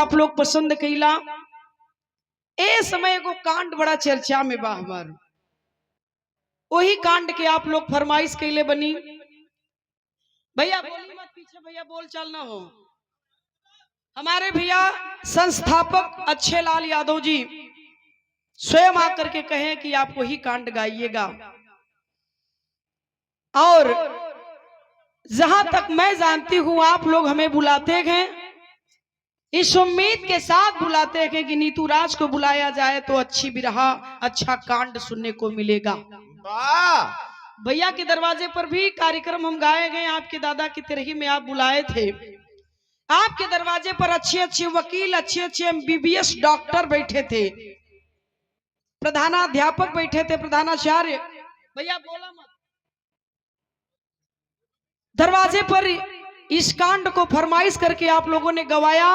आप लोग पसंद कैला। ए समय को कांड बड़ा चर्चा में बा हमार, वही कांड के आप लोग फरमाइश कैले बनी। भैया बोली मत पीछे, भैया बोल चल ना हो। हमारे भैया संस्थापक अच्छे लाल यादव जी स्वयं आकर के कहे कि आप वही कांड गाइएगा, और जहां तक मैं जानती हूं आप लोग हमें बुलाते हैं इस उम्मीद के साथ बुलाते हैं कि नीतू राज को बुलाया जाए तो अच्छी बिरहा अच्छा कांड सुनने को मिलेगा। भैया के दरवाजे पर भी कार्यक्रम हम गाए गए, आपके दादा की तिरही में आप बुलाए थे। आपके दरवाजे पर अच्छे अच्छे वकील, अच्छे अच्छे एमबीबीएस डॉक्टर बैठे थे, प्रधानाध्यापक बैठे थे, प्रधानाचार्य। भैया बोला मत। दरवाजे पर इस कांड को फरमाइश करके आप लोगों ने गवाया,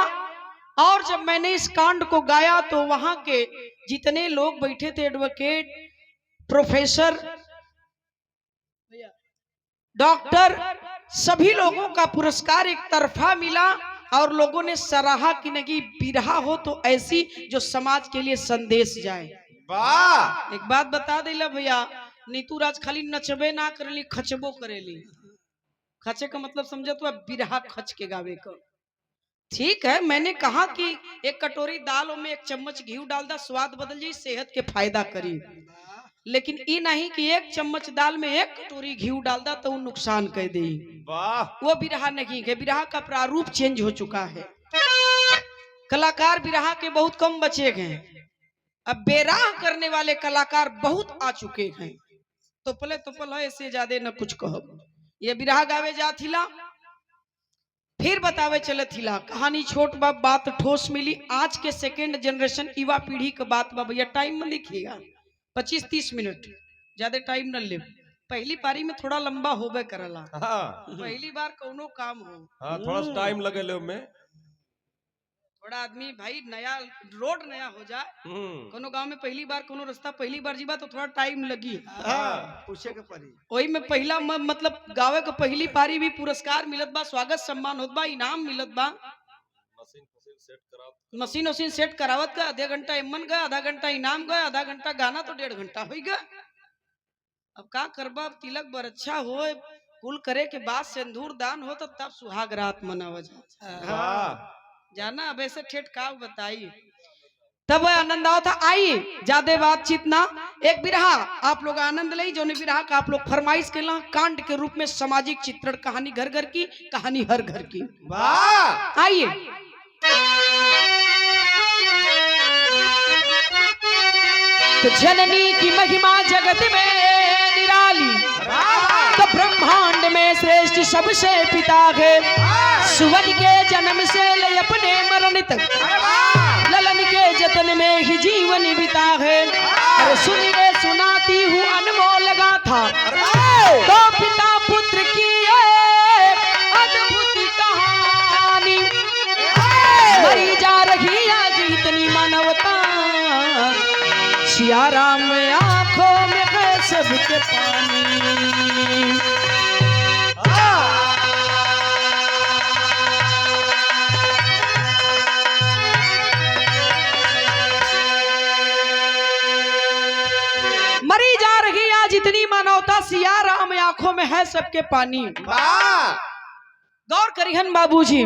और जब मैंने इस कांड को गाया तो वहां के जितने लोग बैठे थे, एडवोकेट, प्रोफेसर, डॉक्टर, सभी लोगों का पुरस्कार एक तरफा मिला, और लोगों ने सराहा कि नहीं बिरहा हो तो ऐसी जो समाज के लिए संदेश जाए। वाह! एक बात बता देला भैया, नीतू राज खाली नचबे ना करेली, खचबो करेली। खचे का मतलब समझे तो बिरहा खच के गावे का। ठीक है, मैंने कहा कि एक कटोरी दाल में 1 चम्मच घी डाल दा, स्वाद बदल जाए, सेहत के फायदा करी। लेकिन ये नहीं कि 1 चम्मच दाल में 1 कटोरी घी डाल दा तो नुकसान कर दे। वो बिरहा नहीं है, बिरहा का प्रारूप चेंज हो चुका है। कलाकार बिरहा के बहुत कम बचे हैं, अब बेराह करने वाले कलाकार बहुत आ चुके हैं। तो पल है, इससे ज्यादा न कुछ कहो। ये बिरहा गावे जा थिला, फिर बतावे चले थिला, कहानी छोट बा, बात ठोस मिली। आज के सेकेंड जनरेशन युवा पीढ़ी का बात बा भैया, टाइम में लिखिएगा 25-30 मिनट, ज्यादा टाइम न ले। पहली पारी में थोड़ा लंबा होबे करला। पहली बार कोनो काम हो, थोड़ा सा टाइम लगे ले में, थोड़ा आदमी भाई नया रोड नया हो जाए, कोनो गांव में पहली बार कोनो रास्ता पहली बार जीवा तो थोड़ा टाइम लगी। पूछे के पड़ी वही में पहला मतलब गावे का पहली पारी भी पुरस्कार मिलत बा, स्वागत सम्मान होत बा, इनाम मिलत बा। मशीन वशीन सेट करावत का आधा घंटा एमन गया, आधा घंटा इनाम गया, आधा घंटा गाना तो 1.5 घंटा हो गया। अब का करबा, अब तिलक बरच्छा हो, कुल करे के बाद सिंदूर दान हो तो तब सुहाग रात मनावा जाता। जाना अब ऐसे ठेठ का बताई, तब आनंद आओ था। आइए ज्यादा बातचीत ना, एक बिरहा आप लोग आनंद ले, जो बिरहा का आप लोग फरमाइश के ला कांड के रूप में सामाजिक चित्रण, कहानी घर घर की, कहानी हर घर की। वाह! आइए। तो जननी की महिमा जगत में निराली, तो ब्रह्मांड में श्रेष्ठ सबसे पिता है। सुवन के जन्म से ले अपने मरण तक, ललन के जतन में ही जीवन बिता है। अरे सुनिए सुनाती हूँ अनमोल गाथा, तो पिता पुत्र की अद्भुत कहानी। मरी जा रही आज इतनी मानवता, सिया राम आंखों में है सबके पानी। मरी जा रही आज इतनी मानवता, सिया राम आंखों में है सबके पानी। गौर करिहन बाबूजी,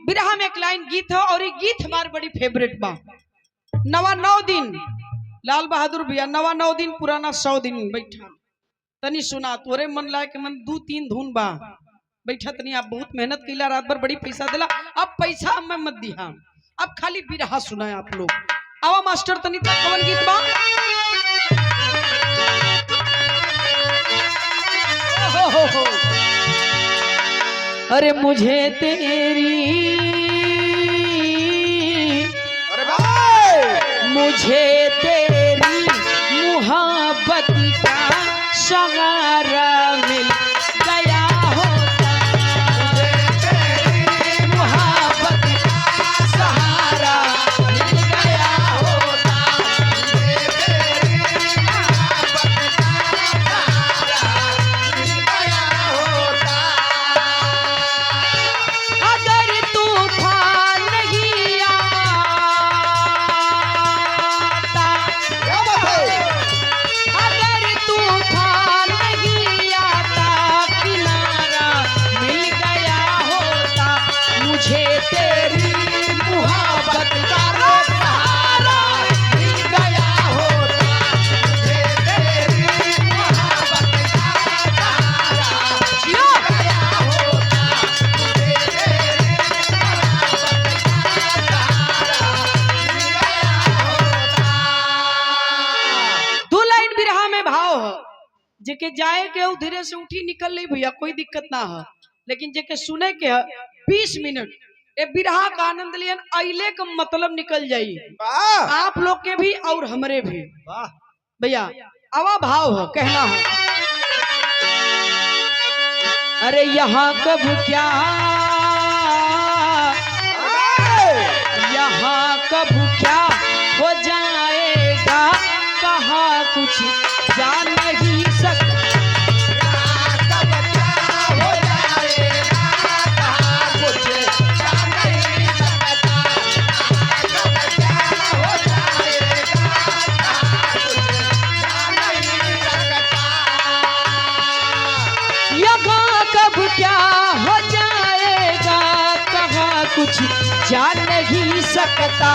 बिरहा में एक लाइन गीत है, और ये गीत हमारी बड़ी फेवरेट बा। नवा 9 दिन लाल बहादुर भैया, नवा 9 दिन पुराना 100 दिन बैठा, तनी सुना तोरे मन लाए के मन 2-3 धुन बा बैठा तनी। आप बहुत मेहनत कैला, रात भर बड़ी पैसा दिला, अब पैसा मैं मत दिहा, अब खाली बिरहा सुना है आप लोग। आवा मास्टर तनी तक कौन गीत बा। हो। अरे मुझे तेरी, मुझे तेरी मोहब्बत का सहारा मिल गया होता, मुझे तेरी मोहब्बत का सहारा मिल गया होता, मुझे तेरी मोहब्बत का सहारा मिल गया होता। अगर तूफान नहीं आया है जेके जाए के धीरे से उठी निकल ली भैया कोई दिक्कत ना है, लेकिन जेके सुने के 20 मिनट ए बिरहा का आनंद लियन अइले का मतलब निकल जाई आप लोग के भी और हमरे भी। भैया आवा भाव है कहना है, अरे यहाँ कब क्या यहाँ कब क्या हो जाएगा, कहाँ कुछ जान नहीं सकता। कुछ जान नहीं सकता,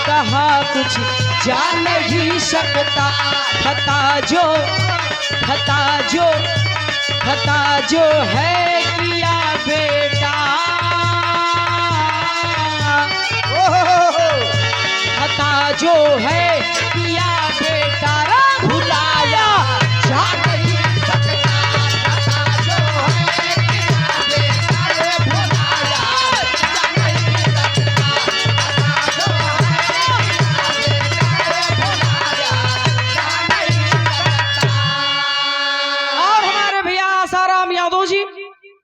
कहाँ कुछ जान नहीं सकता। खता जो है किया बेटा, खता जो है किया बेटा भुलाया जा नहीं सकता। खता जो है किया बेटा भुलाया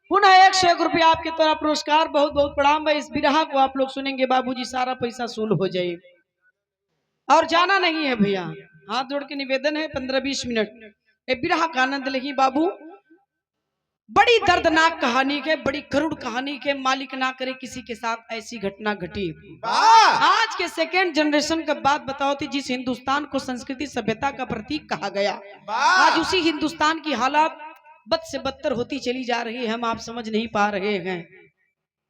पुनः 101 रुपया आपके तरह पुरस्कार। बहुत बहुत प्रणाम भाई। इस बिरहा को आप लोग सुनेंगे बाबूजी सारा पैसा सूल हो जाए और जाना नहीं है भैया। हाथ जोड़ के निवेदन है 15-20 मिनट ए बिरहा का आनंद लेगी बाबू। बड़ी दर्दनाक कहानी के, बड़ी करुण कहानी के, मालिक ना करे किसी के साथ ऐसी घटना घटी। आज के सेकेंड जनरेशन का बात बताओ थी, जिस हिंदुस्तान को संस्कृति सभ्यता का प्रतीक कहा गया, आज उसी हिंदुस्तान की हालत बद से बदतर होती चली जा रही है। हम आप समझ नहीं पा रहे हैं।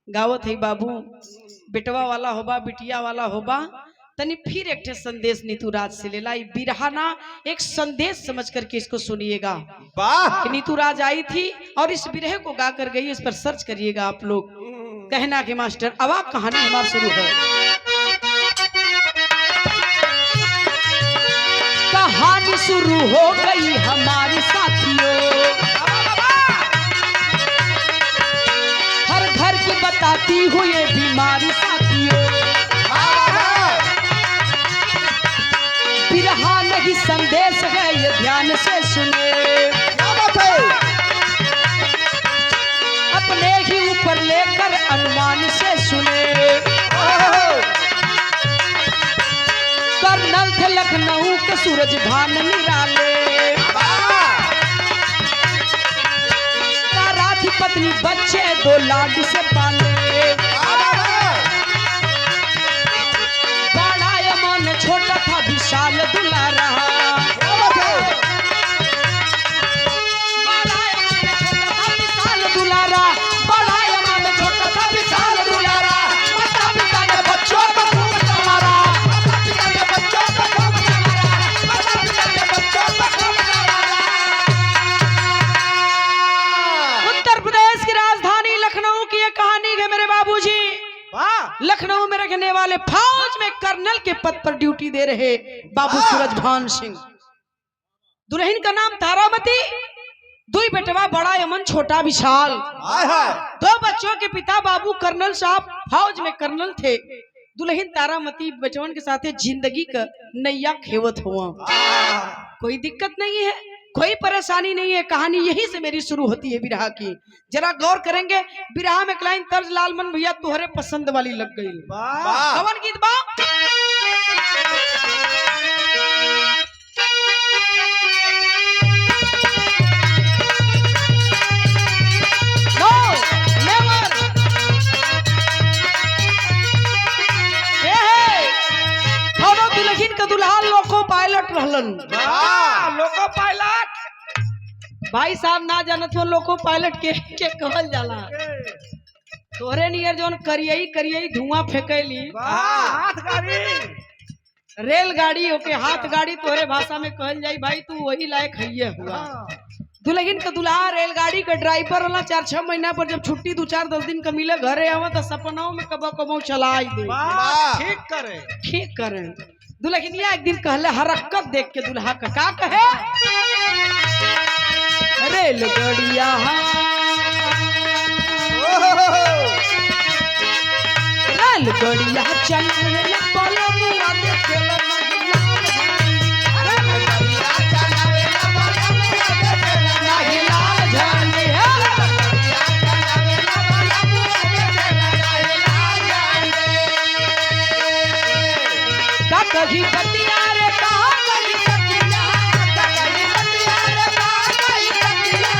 गावत है बाबू, बेटवा वाला होबा, बिटिया वाला होबा, तनी फिर एक संदेश नीतूराज से ले लाई। बिरहाना एक संदेश समझ करके इसको सुनिएगा। नीतूराज आई थी और इस बिरहे को गा कर गई, इस पर सर्च करिएगा आप लोग। कहना के मास्टर अब आप कहानी हमारा शुरू है। कहानी शुरू हो गई हमारी साथियों, हर घर की बताती हुई बीमारी साथियों। बिरहा नहीं संदेश है ये ध्यान से सुने, अपने ही ऊपर लेकर अनुमान से सुने। कर्नल थे लखनऊ के सूरज भान निराले, तारा थी पत्नी बच्चे 2 लाड से पाले। बड़ा यमन छोटा था विशाल दुलारा, बड़ा यमन छोटा था विशाल दुलारा, बड़ा यमन छोटा था विशाल दुलारा। माता पिता ने बच्चों को खूब संवारा, माता पिता ने बच्चों को खूब संवारा, माता पिता ने बच्चों को खूब संवारा। उत्तर प्रदेश की राजधानी लखनऊ की एक कहानी है मेरे बाबूजी। लखनऊ में रहने वाले फौज में कर्नल के पद पर ड्यूटी दे रहे बाबू सूरजभान सिंह। दुल्हन का नाम तारामती, 2 बेटवा बड़ा यमन छोटा विशाल। 2 बच्चों के पिता बाबू कर्नल साहब फौज में कर्नल थे। दुल्हन तारामती बचवन के साथ जिंदगी का नैया खेवत हुआ। कोई दिक्कत नहीं है, कोई परेशानी नहीं है। कहानी यहीं से मेरी शुरू होती है बिरहा की। जरा गौर करेंगे बिरहा में क्लाइन तर्ज लालमन भैया तुहरे पसंद वाली लग गई। कवन गीत बा? नो नेवर। दोनों दुल्हन का दुल्हा लोको पायलट रहलन। लोको पायलट भाई साहब ना जानत हो लोको पायलट के कहल जाला। तोहरे नियर जोन करियई धुआं फेंकेली हाथ गाड़ी, रेलगाड़ी ओके हाथ गाड़ी तोहरे भाषा में कहल जाई। भाई तू वही लायक हइये हुआ। दुल्हन का दुल्हा रेलगाड़ी का ड्राइवर वाला 4-6 महीना पर जब छुट्टी 2-4-10 दिन का मिले घरे आवा तो सपनाओं में कबो चलाई दे। ठीक करे। दुल्हनिया एक दिन कहले हरकत देख के दुल्हा का कहे रेलगड़िया रेलगड़िया चलेला बलमुआ देखेला नाही लाल झंडी का कही बतिया रे का कही सखिया का कही बतिया रे का कही सखिया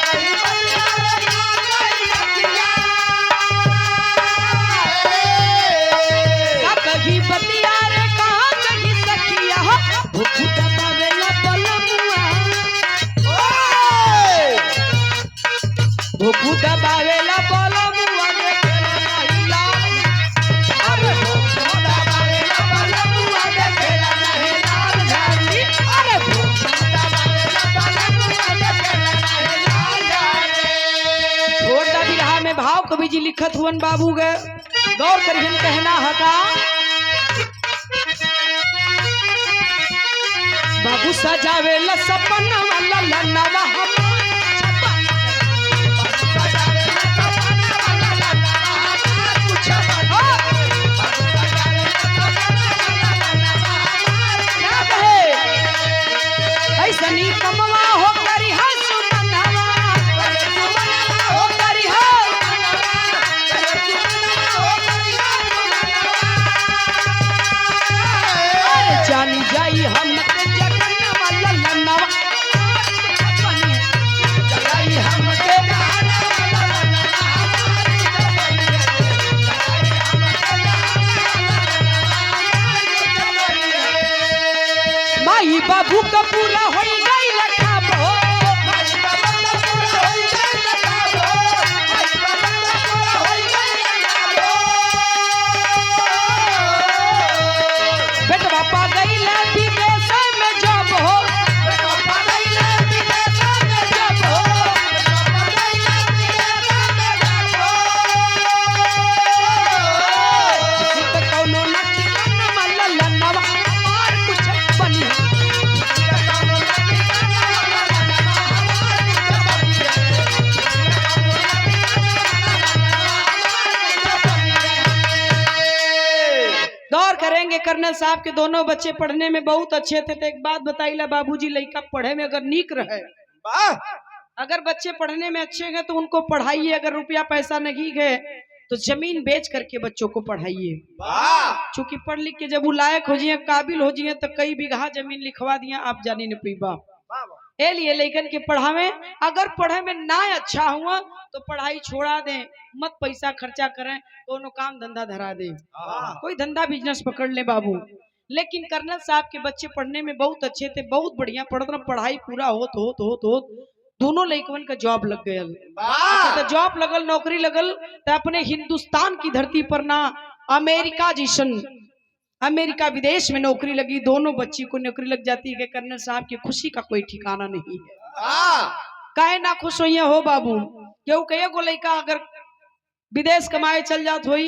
कही बतिया रे का कही सखिया का कही बतिया रे का कही सखिया भूख दबावेला बलमुआ भूख दबावेला बलमुआ देखेला नाही लाल अरे भूख दबावेला बलमुआ देखेला नाही लाल झंडी अरे भूख दबावेला बलमुआ देखेला नाही लाल झंडी। छोटा बिरहा में भाव कवि जी लिखत हुवन बाबू गए गौर करिहन कहना हका बाबू सजावेला सपना वाला लन्नवा ऐसनी कमवा हो करी है सुमनवा हो करी है अरे जानी जाई हम के जगन वाला लन्नवा जाई हम के माई बाबू का पूरा होई गई लखाबो माई बाबू का पूरा होई गई लखाबो माई बाबू का पूरा होई गई लखाबो बेटा बापा गई ले विदेश में जब हो बेटा बापा गई ले विदेश में जब हो बेटा बापा गई ले विदेश में जब हो सीता कौनो नक्की कन्न मल्ला लन्नवा और कुछ बनी गौर करेंगे कर्नल साहब के दोनों बच्चे पढ़ने में बहुत अच्छे थे तो एक बात बताइला बाबूजी लड़का पढ़े में अगर नीक रहे अगर बच्चे पढ़ने में अच्छे हैं तो उनको पढ़ाइए अगर रुपया पैसा नहीं गए तो जमीन बेच करके बच्चों को पढ़ाइए चूंकि पढ़ लिख के जब वो लायक हो जाए काबिल हो जाए तो कई बीघा जमीन लिखवा दिया आप जानी न पीबा ए लिए लेकिन के पढ़ावे अगर पढ़े में ना अच्छा हुआ तो पढ़ाई छोड़ा दें मत पैसा खर्चा करें दोनों काम धंधा धरा दे कोई धंधा बिजनेस पकड़ ले बाबू लेकिन कर्नल साहब के बच्चे पढ़ने में बहुत अच्छे थे बहुत बढ़िया पढ़ते पढ़ाई पूरा हो दोनों लड़कन का जॉब लग गया तो जॉब लगल नौकरी लगल तो अपने हिंदुस्तान की धरती पर ना अमेरिका जैसन अमेरिका विदेश में नौकरी लगी दोनों बच्ची को नौकरी लग जाती है कर्नल साहब की खुशी का कोई ठिकाना नहीं है काहे ना खुश हुई हो बाबू क्यों कहे गो लड़का अगर विदेश कमाए चल जात हुई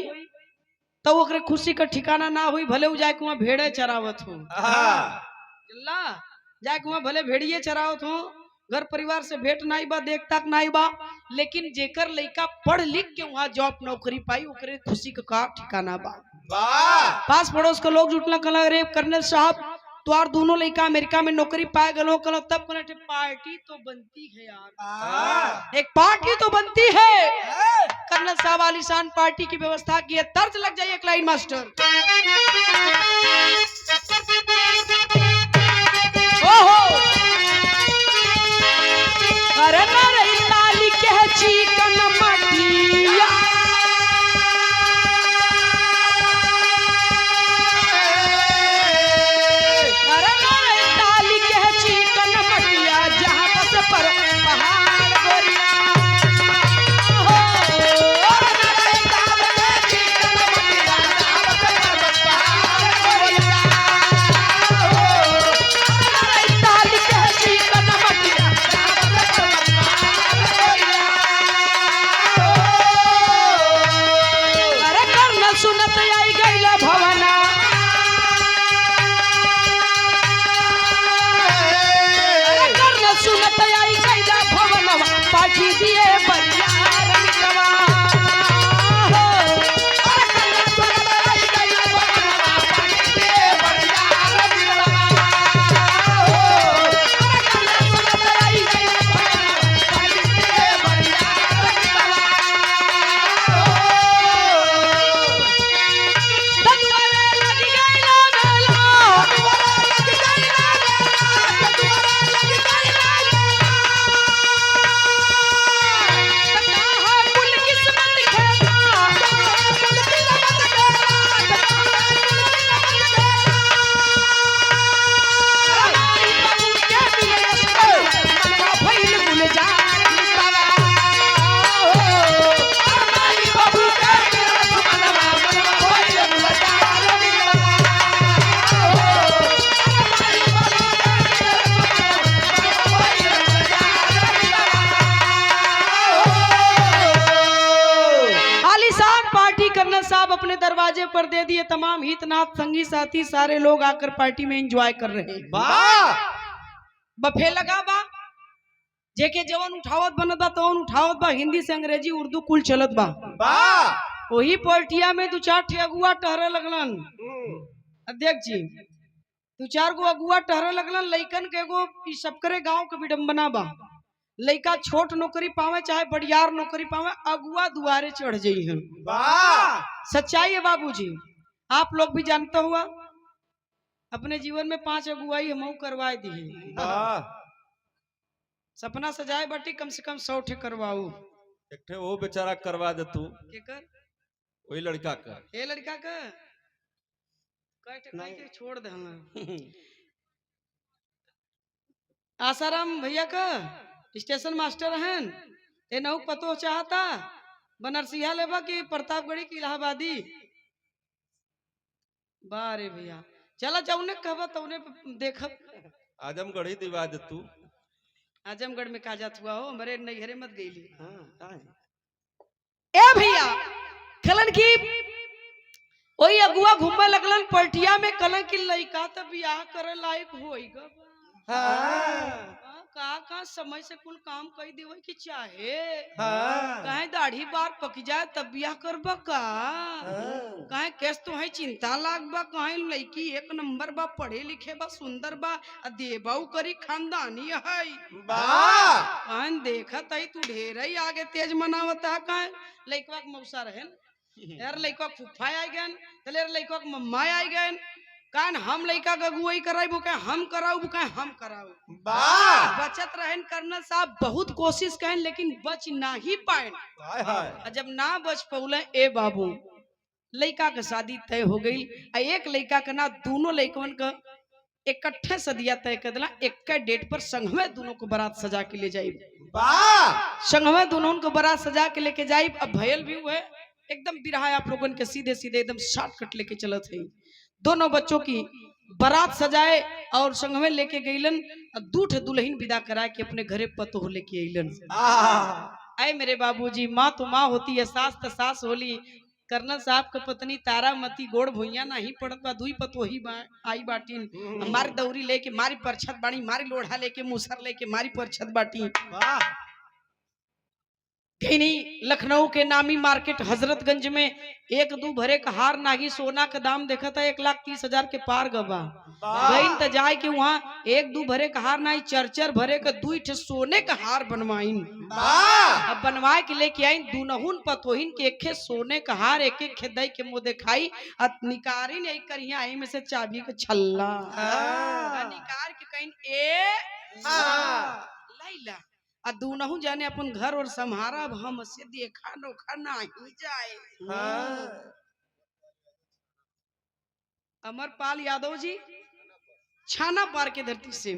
तो ओकरे खुशी का ठिकाना ना हुई भले वो जाके वहां भेड़े चरावत हो जाके वहां भले भेड़िए चरावत हो घर परिवार से भेंट नहीं बा देख तक नहीं बा लेकिन जेकर लड़का पढ़ लिख के वहां जॉब नौकरी पाई ओकरे खुशी का ठिकाना बा पास पड़ोस के लोग जुटला कल रे कर्नल साहब तुआर दोनों लड़का अमेरिका में नौकरी पाए गलो कल तब कल पार्टी तो बनती है यार एक पार्टी तो बनती है कर्नल साहब आलिशान पार्टी की व्यवस्था की है तर्ज लग जाइए क्लाइन मास्टर ओहो अरे नरे लाली के चिकन मटिया अरे नरे लाली के चिकन मटिया जहाँ बस पर पहाड़ गोरिया हो नरे लाली के चिकन मटिया जहाँ बस पर पहाड़ गोरिया हो नरे लाली के दिए बरियार मितवा हो। अरे कल्ला सोना आई गई बगलवा पानी दिए बरियार मितवा हो। अरे कल्ला सोना आई गई बगलवा पानी दिए बरियार मितवा हो। तनुवरे लगी गई ला मेला, तनुवरे लगी गई ला मेला, तनुवरे लगी गई ला मेला। कहाँ कुल किस्मत खेला, कहाँ कुल किस्मत खेला, कहाँ कुल किस्मत खेला। हमारी बहू के मिले मनवा भइल गुलजार मितवा हो। हमारी बहू के मिले मनवा भइल गुलजार मितवा हो। हमारी बहू के मिले मनवा भइल गुलजार मितवा हो। आलीशान पार्टी कर्नल साहब अपने दरवाजे पर दे दिए, तमाम हितनाथ संगी साथी सारे लोग आकर पार्टी में एंजॉय कर रहे हैं। वाह बफे लगा बा, जेके जवन उठावत बनत बा तवन उठावत बा, हिंदी से अंग्रेजी उर्दू कुल चलत बा। वाह वही पोल्टिया में दो चार ठे अगुआ टहरे लगलन। अध्यक्ष जी, दो चार गो अगुआ टहरे लगलन। लइकन के एगो ई सबकरे गांव के विडंबना बा, लइका छोट नौकरी पावे चाहे बड़ियार नौकरी पावे, अगुआ दुआरे चढ़ जाई है। वाह सच्चाई है बाबूजी, आप लोग भी जानते हुआ अपने जीवन में 5 अगुवाई हम करवाए दी है। वाह सपना सजाए बाटी कम से कम 100 ठे करवाऊ। एक ठे वो बेचारा करवा दे तू, केकर वही लड़का का। ए लड़का का कई ठे कई के छोड़ दे हम। आसाराम भैया का स्टेशन मास्टर हैं, ए नौ पतो चाहता बनरसिंहा लेबा की प्रतापगढ़ी की इलाहाबादी। बारे भैया चला जौने कहबा तौने देखब। आजमगढ़ ही दिवा दे तू। आजमगढ़ में का जात हुआ हो, हमारे नैहरे मत गईली। हाँ ए भैया कलन की ओई अगुआ घूमे लगलन पलटिया में, कलन की लइका त बियाह करे लायक होई ग। का समय से कुल काम कई देवे की चाहे, कहे दाढ़ी बार पक जाए तब बियाह करबा का, कहे केस तो है चिंता लागबा, कहे लड़की एक नंबर बा, पढ़े लिखे बा, सुंदर बा, देबाऊ करी खानदानी है। कहे देखत है तू ढेर ही आगे तेज मनावता, कहे लइकवा के मौसा रहन यार, लइकवा फुफा आई गन, तले लइकवा के मम्मा आई गन, कान हम लइका का अगुवाई कराई कहे हम कराऊ, कहे हम कराऊ। बचत रहन कर्नल साहब, बहुत कोशिश कहें लेकिन बच ना ही पाए। जब ना बच पौले ए बाबू, लइका के शादी तय हो गई। एक लइका का ना दोनों लइकवन का इकट्ठे सदिया तय कर दिला, एक डेट पर संगमे दोनों को बारात सजा के ले जाई। संगमे दोनों को बारात सजा के लेके जाई। अब भयल भी हुए एकदम बिरहा, आप लोगों के सीधे सीधे एकदम शॉर्टकट लेके चलत है। दोनों बच्चों की बारात सजाए और संग में लेके गईलन, दूठ दुल्हन विदा करा के अपने घरे पतो लेके अइलन। आए मेरे बाबूजी, माँ तो माँ होती है, सास तो सास होली। कर्नल साहब के पत्नी तारामती गोड़ भुइया नहीं पड़त बा, दुई पतोही आई बाटीन, मारी दौरी लेके मारी परछत बाड़ी, मारी लोढ़ा लेके मुसर लेके मारी परछत बाटी। लखनऊ के नामी मार्केट हजरतगंज में 1-2 भरे का हार नागी सोना का दाम देखा था 1,30,000 के पार गबा। गईन त जाए के वहाँ 1-2 भरे का हार नहीं, 4-4 भरे का 2 ठे सोने का हार बनवाइन। अब बनवाए के लेके आइन, दुनहुन पतोहिन के एक सोने का हार एक एक खेदई के मुँह दिखाई, निकारी नहीं करिए आई में से चाबी का छल्ला निकार के कहीं लैला आ दूनहु जाने अपन घर और संहारा, अब हम से देखा नोखा नहीं जाए। अमरपाल यादव जी छाना पार के धरती से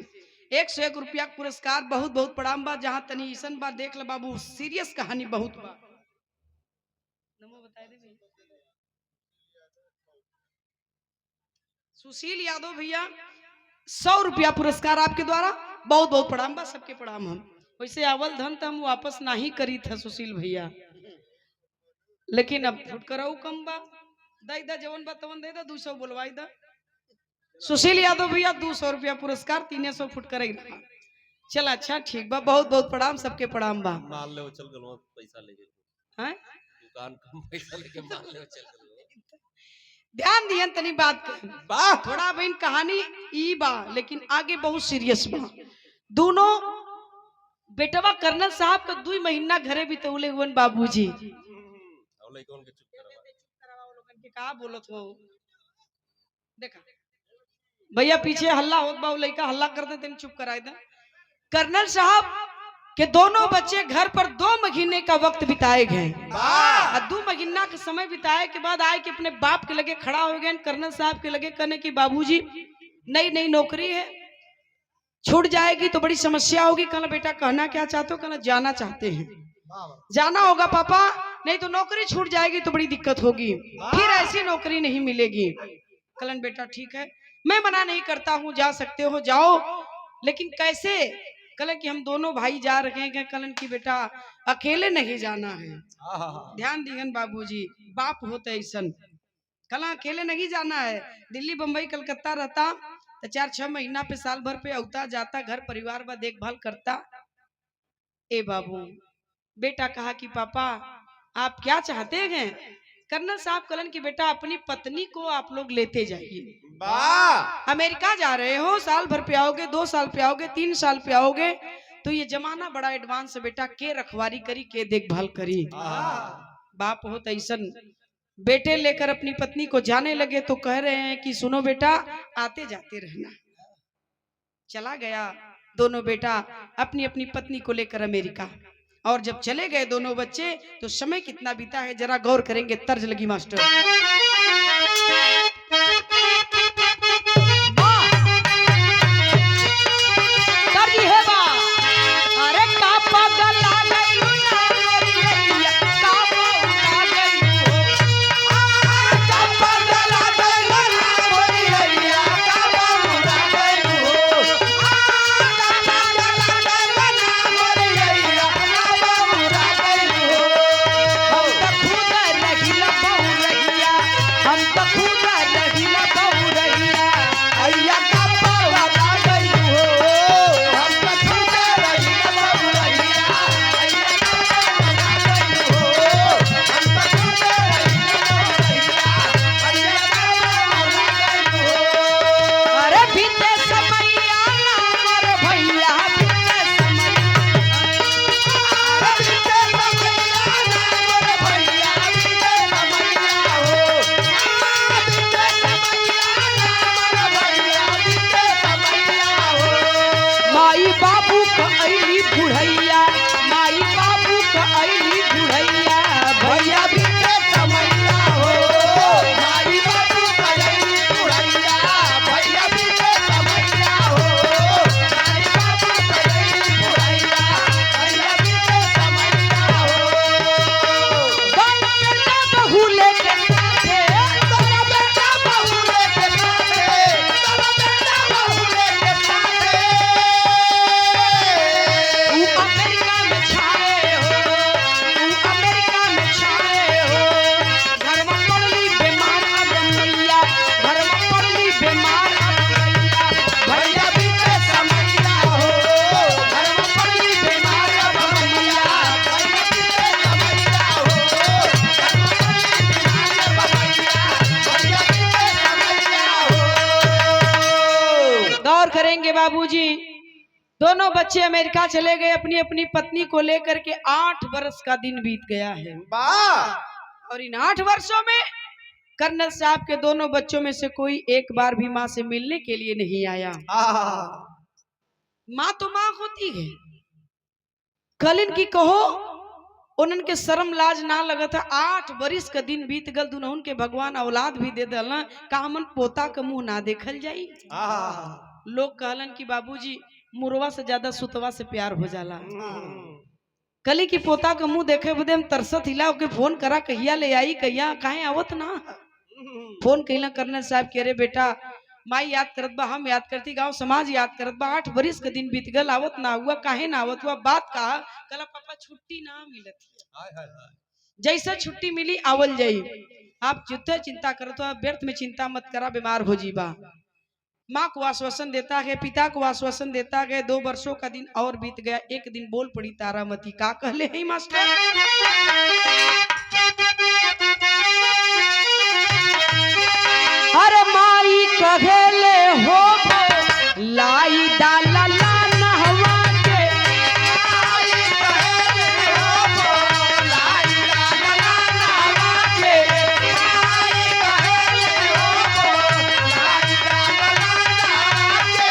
101 रुपया पुरस्कार, बहुत बहुत प्रणाम बा। जहां तनी ईसन बा देख ल बाबू, सीरियस कहानी बहुत बा। नमो बताए दे सुशील यादव भैया 100 रुपया पुरस्कार आपके द्वारा, बहुत बहुत प्रणाम बा, सबके प्रणाम। हम वैसे अवल धन तो हम वापस नहीं करी था सुशील भैया, लेकिन अब फुटकराऊ कम बा, दई दा जवन बा तवन दे दा, 200 बोलवाई दा। सुशील यादव भैया 200 रुपया पुरस्कार, 300 फुटकर चल अच्छा ठीक बा, बहुत बहुत प्रणाम, सबके प्रणाम बा। मान ले चल गलो पैसा लेके हैं? दुकान कम पैसा लेके मान ले चल गलो। ध्यान दियन तनी बात पे। वाह थोड़ा बहन कहानी ई बा लेकिन आगे बहुत सीरियस बा। दोनों बेटवा कर्नल साहब का 2 महीना घरे बितौले हुए बाबूजी। और लइकन के चुप करवा के का बोलत हो देखा भैया पीछे हल्ला होत बा, लइका हल्ला कर दे तेन चुप कराए दे। कर्नल साहब के दोनों बच्चे घर पर 2 महीने का वक्त बिताए गए। वाह 2 महीना का समय बिताए के बाद आए कि अपने बाप के लगे खड़ा हो गए। कर्नल साहब के लगे कहने की बाबूजी नई नई नौकरी है, छूट जाएगी तो बड़ी समस्या होगी। कहना बेटा कहना क्या चाहते हो? कहना जाना चाहते हैं। जाना होगा पापा, नहीं तो नौकरी छूट जाएगी तो बड़ी दिक्कत होगी, फिर ऐसी नौकरी नहीं मिलेगी। कलन बेटा ठीक है, मैं मना नहीं करता हूँ, जा सकते हो जाओ, लेकिन कैसे? कलन कि हम दोनों भाई जा रहे हैं। कलन की बेटा अकेले नहीं जाना है। ध्यान दिगन बाबूजी, बाप होते ऐसन। कला अकेले नहीं जाना है। दिल्ली बम्बई कलकत्ता रहता तो 4-6 महीना पे साल भर पे औता जाता, घर परिवार का देखभाल करता। ए बाबू बेटा कहा कि पापा आप क्या चाहते हैं? कर्नल साहब कलन की बेटा अपनी पत्नी को आप लोग लेते जाइए। वाह अमेरिका जा रहे हो, साल भर पे आओगे, 2 साल पे आओगे, 3 साल पे आओगे, तो ये जमाना बड़ा एडवांस है बेटा, के रखवारी करी के देखभाल करी। बाप हो तैसन बेटे लेकर अपनी पत्नी को जाने लगे तो कह रहे हैं कि सुनो बेटा आते जाते रहना। चला गया दोनों बेटा अपनी अपनी पत्नी को लेकर अमेरिका। और जब चले गए दोनों बच्चे तो समय कितना बीता है जरा गौर करेंगे। तर्ज लगी मास्टर। तर्ज है बा। अरे का पागल आ गइलू ना मोरिया, का बौआ गइलू हो। का पागल आ गइलू ना मोरिया, का बौआ गइलू हो। का पागल आ गइलू ना मोरिया, का बौआ गइलू हो। हम तो खुद रहिला बहुरहिया। अय्या का बौआ गइलू हो। हम तो खुद रहिला बहुरहिया। अय्या का बौआ गइलू हो। हम तो खुद रहिला बहुरहिया। अय्या का बौआ गइलू हो। अरे बीते समैया ना मोर भैया, बीते अरे बीते समैया ना मोर भैया, बीते समैया हो। बीते समैया ना मोर भैया, बीते समैया हो। माई बाबू का अइली बुढ़ैया, माई बाबू का अइली बुढ़ैया। भैया बीते समैया हो। माई बाबू कलई बुढ़ैया, भैया बीते समैया हो। माई बाबू कलई बुढ़ैया, भैया बीते समैया हो। दोनों बेटा बहू लेके साथे, तोरा बेटा बहू लेके साथे, तोरा बेटा बहू लेके साथे। तू अमेरिका में छाए हो, तू अमेरिका में छाए हो। घर में पड़ली बीमार अब मैया, घर में पड़ली बीमार अब मैया। भैया बीते समैया हो। घर में पड़ी बीमार अब भैया, भैया बीते समैया हो। घर में पड़ी बीमार अब भैया, भैया बीते समैया हो। गौर करेंगे बाबूजी, दोनों बच्चे अमेरिका चले गए अपनी अपनी पत्नी को लेकर के। 8 वर्ष का दिन बीत गया है। वाह और इन 8 वर्षों में कर्नल साहब के दोनों बच्चों में से कोई एक बार भी माँ से मिलने के लिए नहीं आया। माँ तो माँ होती है, कल इनकी कहो उनन के शर्म लाज ना लगा था। 8 बरिस का दिन बीत गल, दुनहुन के भगवान औलाद भी दे दल ना, का हमन पोता का मुंह ना देखल जाई। लोग कहलन कि बाबूजी मुरवा से ज्यादा सुतवा से प्यार हो जाला। कली की पोता का मुंह देखे बदे हम तरसत हिला के फोन करा, कहिया ले आई, कहिया काहे आवत ना। फोन कहिला कर्नल साहब के, अरे बेटा माई याद करत बा, हम याद करती, गांव समाज याद करत बा, 8 बरिस के दिन बीत गल, आवत ना हुआ, काहे ना आवत हुआ, बात कहा। कला पापा छुट्टी ना मिलत है, जैसा छुट्टी मिली आवल जाई। आप जितने चिंता करत हो, व्यर्थ में चिंता मत करा, बीमार हो जीबा। माँ को आश्वासन देता है, पिता को आश्वासन देता है। 2 वर्षों का दिन और बीत गया। एक दिन बोल पड़ी तारामती, का कहले है मास्टर? अरे माई कहले हो लाई डाला ला नहवा के, आई कहले हो लाई डाला नहवा के, आई कहले हो लाई डाला नहवा के।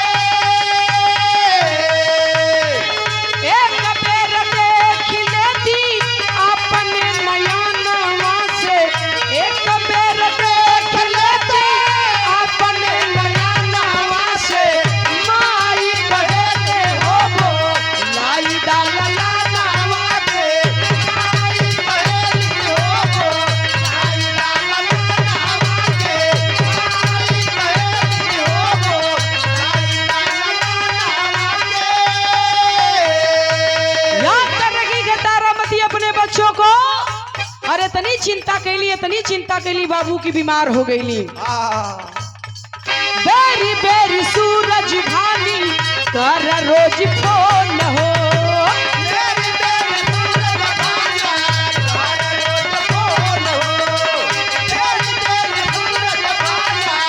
एक बेर देख लेती अपने नयनवा से, एक बेर देख लेती अपने नयनवा से, माई कहले हो लाई डाला ला नहवा के, आई कहले हो लाई डाला नहवा के, आई कहले हो लाई डाला नहवा के। याद कर रखी है तारामती अपने बच्चों को। अरे इतनी चिंता कैली बाबू की बीमार हो गईली। बेरी बेरी सूरज भानी कर रोज फोन हो, मेरी बेरी सूरज भानिया कर रोज फोन हो, मेरी बेरी सूरज भानिया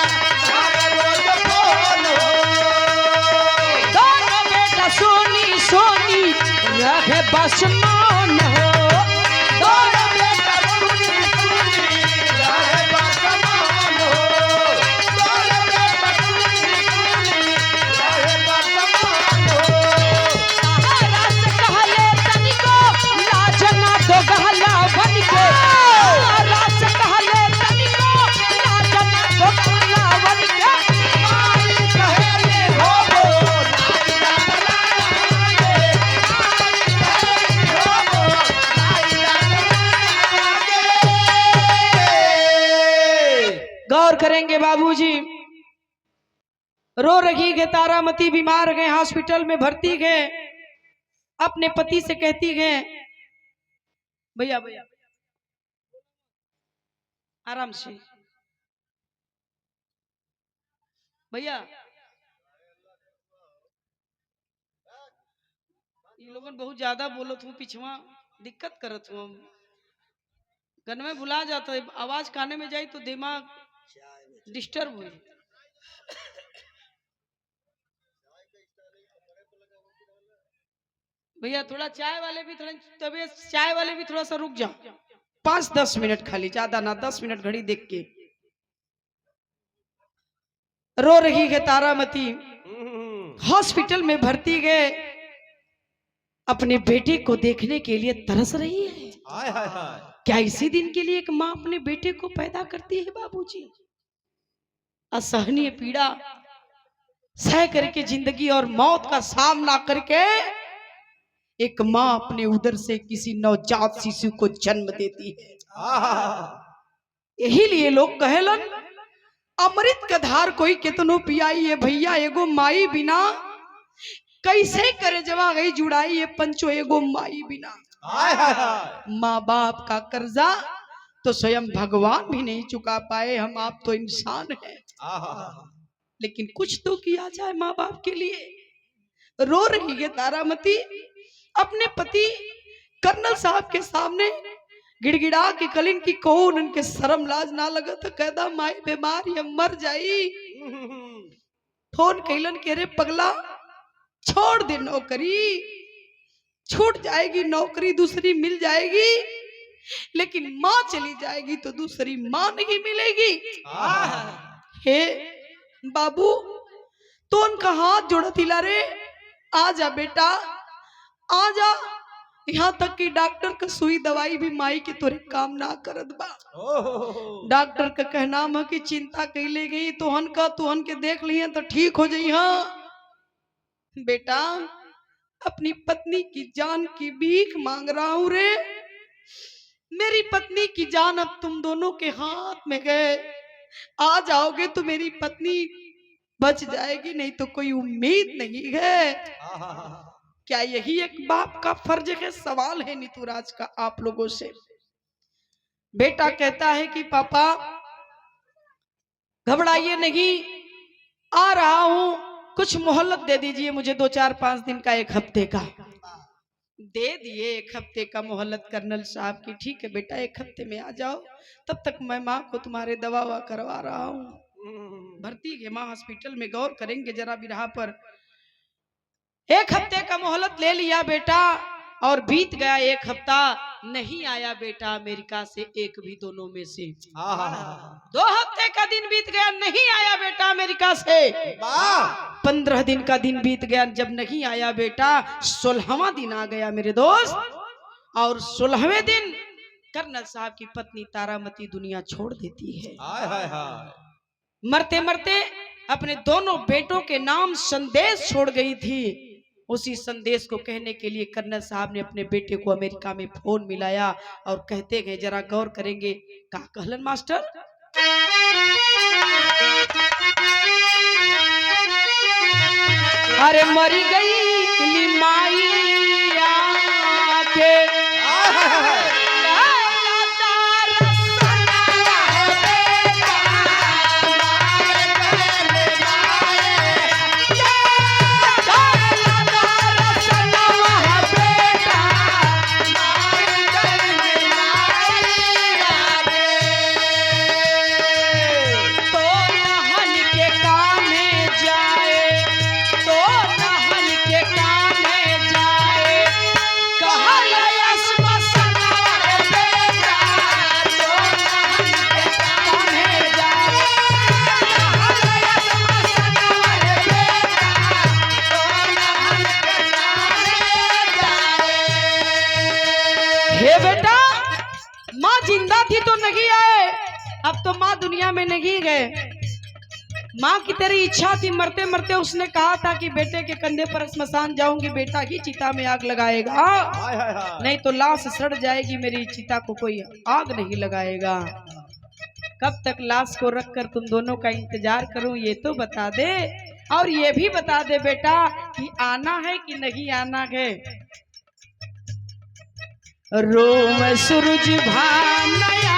कर रोज फोन हो। दोनों बेटा सोनी सोनी रहे बस मौन हो, दोनों बेटा सुनी सुनी रहे बसमान हो, दोनों बेटा सुनी सुनी रहे बसमान हो। सहारा से कहले तनिको लाजना दो गहला बन के, सहारा से कहले तनिको लाजना दो गहला बन के, आई कहले हो लाई डाला के, आई कहले हो लाई डाला के। गौर करेंगे बाबूजी। रो रही है तारामती, बीमार गए, हॉस्पिटल में भर्ती गए। अपने पति से कहती है, भैया भैया आराम से भैया, ये लोगन बहुत ज्यादा बोलत हूँ, पिछवा दिक्कत करत हूँ, गन में भुला जाता है, आवाज काने में जाई तो दिमाग डिस्टर्ब हुई। भैया थोड़ा चाय वाले भी थोड़ा तबीयत, चाय वाले भी थोड़ा सा रुक जाओ, 5-10 मिनट खाली, ज्यादा ना, 10 मिनट घड़ी देख के। रो रही है तारामती, हॉस्पिटल में भर्ती गए, अपने बेटे को देखने के लिए तरस रही है। हाय हाय हाय। क्या इसी दिन के लिए एक माँ अपने बेटे को पैदा करती है बाबूजी? असहनीय पीड़ा सह करके जिंदगी और मौत का सामना करके एक माँ अपने उदर से किसी नवजात शिशु को जन्म देती है। यही लिए लोग कहेलन, अमृत का धार कोई कितनो पियाई है भैया, एगो माई बिना कैसे करे जवा गई जुड़ाई है पंचो, एगो माई बिना। हाय हाय हाय। माँ बाप का कर्जा तो स्वयं भगवान भी नहीं चुका पाए, हम आप तो इंसान हैं, लेकिन कुछ तो किया जाए माँ बाप के लिए। रो रही है तारामती, अपने पति कर्नल साहब के सामने गिड़गिड़ा के कलिन की कौन उनके शर्म लाज ना लगा तो कहदा माई बीमार ये मर जाई। फोन कैलन के रे पगला छोड़ दे नौकरी, छूट जाएगी नौकरी, दूसरी मिल जाएगी, लेकिन माँ चली जाएगी तो दूसरी माँ नहीं मिलेगी। हे बाबू तो उनका हाथ जोड़ा दिला रे, आजा बेटा आजा, यहाँ तक कि डॉक्टर का सुई दवाई भी माई के तोरे काम ना करत बा। डॉक्टर का कहना है कि चिंता कैले गई तोहन का, तोहन के देख लिए तो ठीक हो जाई। हाँ बेटा अपनी पत्नी की जान की भीख मांग रहा हूं रे, मेरी पत्नी की जान अब तुम दोनों के हाथ में गए, आ जाओगे तो मेरी पत्नी बच जाएगी, नहीं तो कोई उम्मीद नहीं है। क्या यही एक बाप का फर्ज है? सवाल है नीतूराज का आप लोगों से। बेटा कहता है कि पापा घबराइए नहीं, आ रहा हूँ, कुछ मोहलत दे दीजिए मुझे, 2-4-5 दिन का, 1 हफ्ते का। दे दिए 1 हफ्ते का मोहलत कर्नल साहब की। ठीक है बेटा, 1 हफ्ते में आ जाओ, तब तक मैं माँ को तुम्हारे दवा ववा करवा रहा हूँ। भर्ती है माँ हॉस्पिटल में, गौर करेंगे जरा बिरहा पर। 1 हफ्ते का मोहलत ले लिया बेटा, और बीत गया 1 हफ्ता, नहीं आया बेटा अमेरिका से एक भी दोनों में से। 2 हफ्ते का दिन बीत गया, नहीं आया बेटा अमेरिका से। 15 दिन का दिन बीत गया, जब नहीं आया बेटा 16वां दिन आ गया मेरे दोस्त। और 16वें दिन कर्नल साहब की पत्नी तारामती दुनिया छोड़ देती है। मरते मरते अपने दोनों बेटों के नाम संदेश छोड़ गई थी। उसी संदेश को कहने के लिए कर्नल साहब ने अपने बेटे को अमेरिका में फोन मिलाया और कहते गए, जरा गौर करेंगे। का कहलन मास्टर? अरे मरी गई माइया के जिंदा थी तो नहीं आए, अब तो माँ दुनिया में नहीं गए। माँ की तेरी इच्छा थी, मरते मरते उसने कहा था कि बेटे के कंधे पर स्मशान जाऊंगी, बेटा ही चिता में आग लगाएगा, नहीं तो लाश सड़ जाएगी, मेरी चिता को कोई आग नहीं लगाएगा। कब तक लाश को रखकर तुम दोनों का इंतजार करूं ये तो बता दे, और ये भी बता दे बेटा कि आना है कि नहीं आना है। रोम सूरज भानया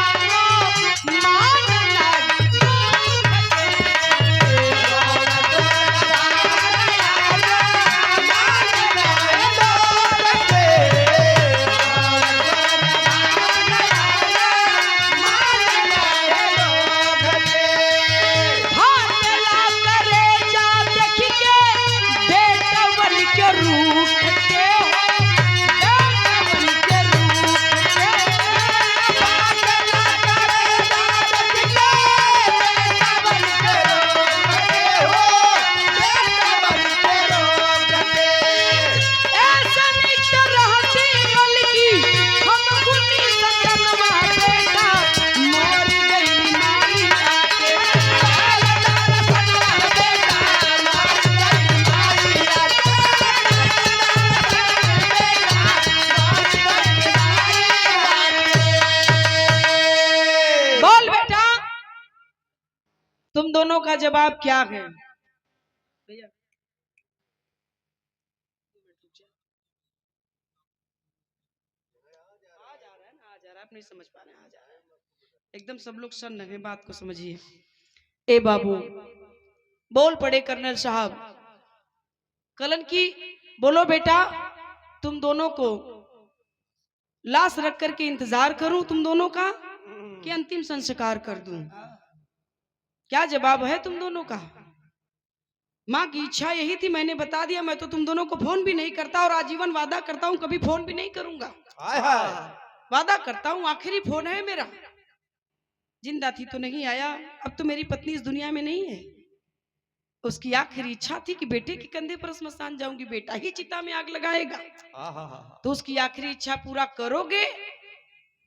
तुम दोनों का जवाब क्या है? भैया आप नहीं समझ पा रहे, आ जा रहा है एकदम, सब लोग सन्न है, बात को समझिए। ए बाबू बोल पड़े कर्नल साहब, कलन की बोलो बेटा, तुम दोनों को लाश रख करके इंतजार करूं तुम दोनों का, कि अंतिम संस्कार कर दूं? क्या जवाब है तुम दोनों का? माँ की इच्छा यही थी, मैंने बता दिया। मैं तो तुम दोनों को फोन भी नहीं करता, और आजीवन वादा करता हूँ कभी फोन भी नहीं करूंगा। वादा करता हूँ, आखिरी फोन है मेरा। जिंदा थी तो नहीं आया, अब तो मेरी पत्नी इस दुनिया में नहीं है। उसकी आखिरी इच्छा थी कि बेटे के कंधे पर स्मशान जाऊंगी, बेटा ही चिता में आग लगाएगा। तो उसकी आखिरी इच्छा पूरा करोगे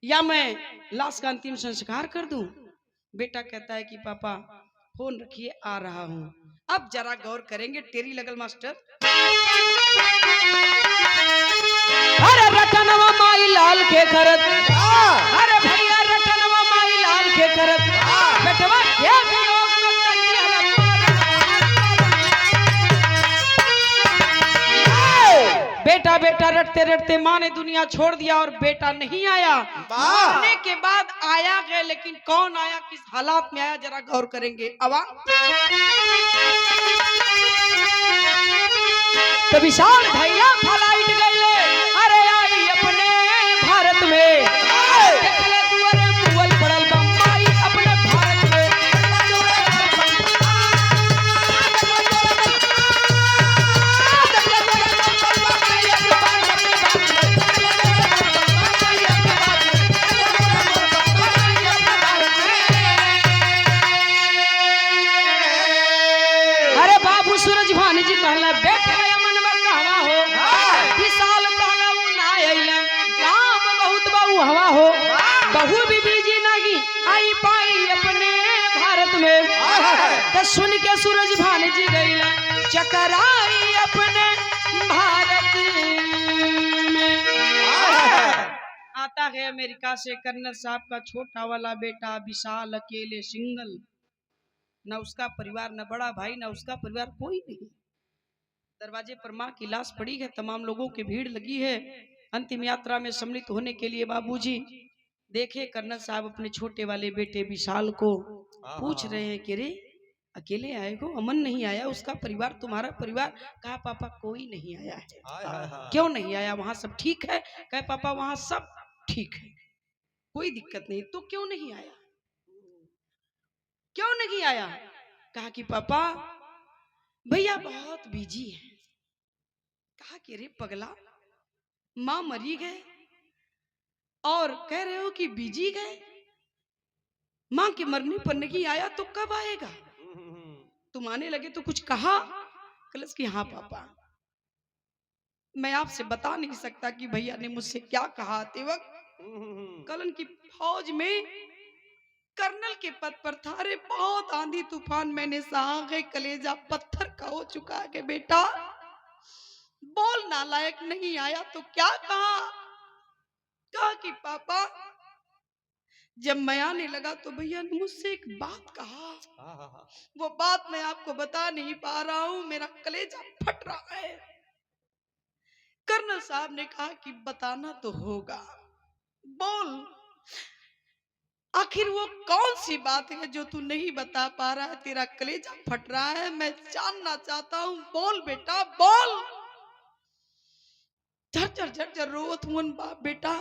या मैं लाश का अंतिम संस्कार कर दूं? बेटा कहता है कि पापा फोन रखिए, आ रहा हूं। अब जरा गौर करेंगे, टेरी लगल मास्टर। अरे रटनवा माई लाल के करत, अरे भैया रटनवा माई लाल के करत, बेटवा क्या वियोग में तंगी बेटा बेटा रटते रटते माँ ने दुनिया छोड़ दिया और बेटा नहीं आया। आने के बाद आया गया, लेकिन कौन आया, किस हालात में आया, जरा गौर करेंगे। अब तो विशाल भैया फ्लाइट गईले, अरे आई अपने भारत में, देखले दुआरे बुअल पड़ल बम्बई अपने भारत में। अरे बाबू सूरज भान जी कहला बेटे हवा हो, बहू भी बीजी नहीं आई पाई अपने भारत में। तो सुन के सूरज भान जी गई चकराई अपने भारत में। आता है अमेरिका से कर्नल साहब का छोटा वाला बेटा विशाल, अकेले सिंगल, न उसका परिवार, न बड़ा भाई, न उसका परिवार, कोई नहीं। दरवाजे पर माँ की लाश पड़ी है, तमाम लोगों की भीड़ लगी है अंतिम यात्रा में सम्मिलित होने के लिए। बाबूजी देखे कर्नल साहब अपने छोटे वाले बेटे विशाल को पूछ रहे हैं कि रे अकेले आए हो, अमन नहीं आया, उसका परिवार, तुम्हारा परिवार? कहा पापा कोई नहीं आया है। क्यों नहीं आया, वहां सब ठीक है? कहे पापा वहां सब ठीक है, कोई दिक्कत नहीं। तो क्यों नहीं आया, क्यों नहीं आया? कहा कि पापा भैया बहुत बिजी है। कहा कि रे पगला, माँ मरी गए और कह रहे हो कि बिजी गए, माँ के मरने पर नहीं आया तो कब आएगा? तुम आने लगे तो कुछ कहा? कलश की हाँ पापा, मैं आपसे बता नहीं सकता कि भैया ने मुझसे क्या कहा आते वक्त। कलन की फौज में कर्नल के पद पर था। रे बहुत आंधी तूफान मैंने सहा है, कलेजा पत्थर का हो चुका है बेटा, बोल नालायक नहीं आया तो क्या कहा? कहा कि पापा जब मैं आने लगा तो भैया ने मुझसे एक बात कहा, वो बात मैं आपको बता नहीं पा रहा हूं, मेरा कलेजा फट रहा है। कर्नल साहब ने कहा कि बताना तो होगा, बोल आखिर वो कौन सी बात है जो तू नहीं बता पा रहा है, तेरा कलेजा फट रहा है, मैं जानना चाहता हूं, बोल बेटा बोल। झरझर झरझर रोत हुन बाप बेटा।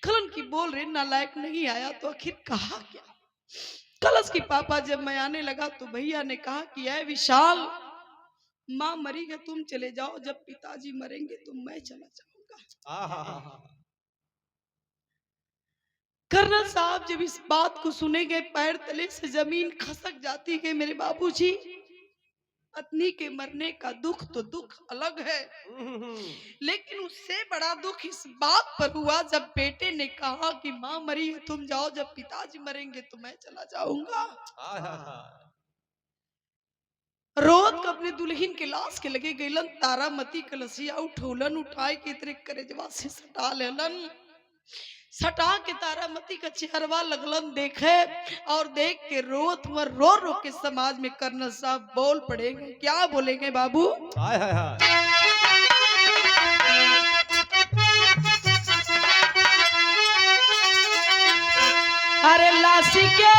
कलन की बोल रहे नालायक नहीं आया तो आखिर कहा क्या? कलश की पापा जब मैं आने लगा तो भैया ने कहा कि ऐ विशाल, माँ मरी है, तुम चले जाओ, जब पिताजी मरेंगे तो मैं चला जाऊंगा। कर्नल साहब जब इस बात को सुनेंगे पैर तले से जमीन खसक जाती है। मेरे बाबूजी, पत्नी के मरने का दुख तो दुख अलग है, लेकिन उससे बड़ा दुख इस बात पर हुआ जब बेटे ने कहा कि माँ मरी है तुम जाओ, जब पिताजी मरेंगे तो मैं चला जाऊंगा। रोज अपने दुल्हन के लाश के लगे गईलन, तारामती कलसिया उठौलन, उठाए के इतरे करेजवा से सटा लेलन, सटा के तारामती का चेहरवा लगलन देखे, और देख के रोत हुआ, रो रो के समाज में कर्नल साहब बोल पड़ेंगे। क्या बोलेंगे बाबू? हाय हाय हाय। अरे लाशी के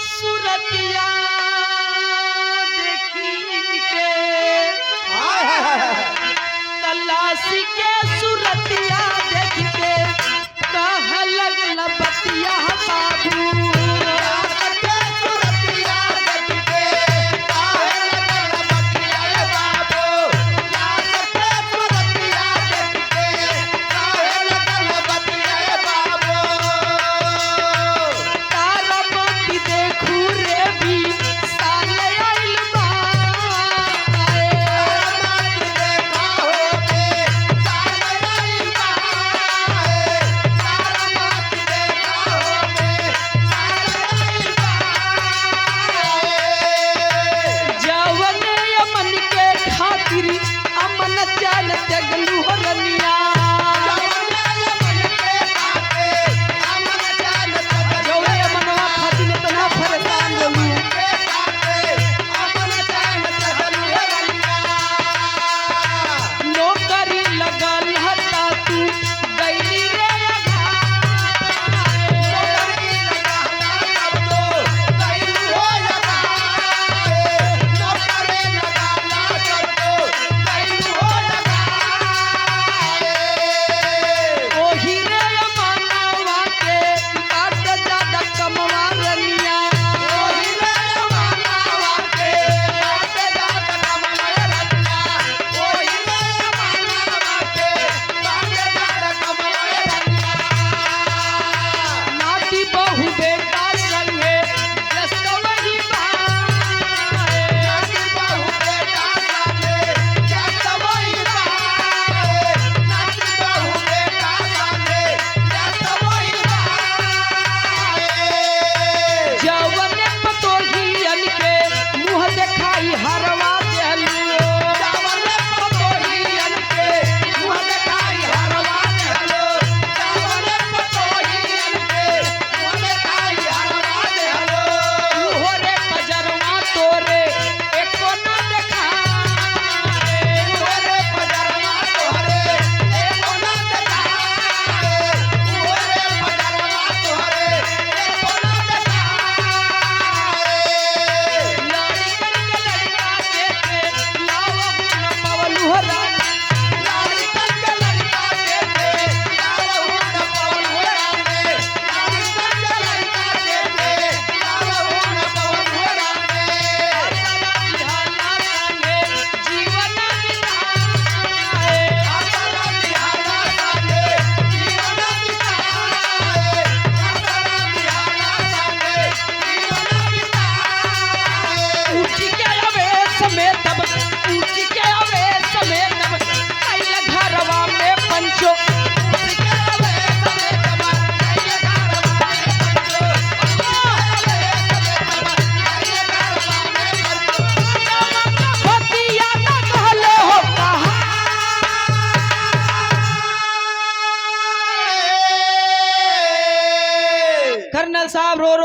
सूरतिया देखी के, हाय हाय हाय, तलाशी के सूरतिया देख के कह लगल बतिया बाबू।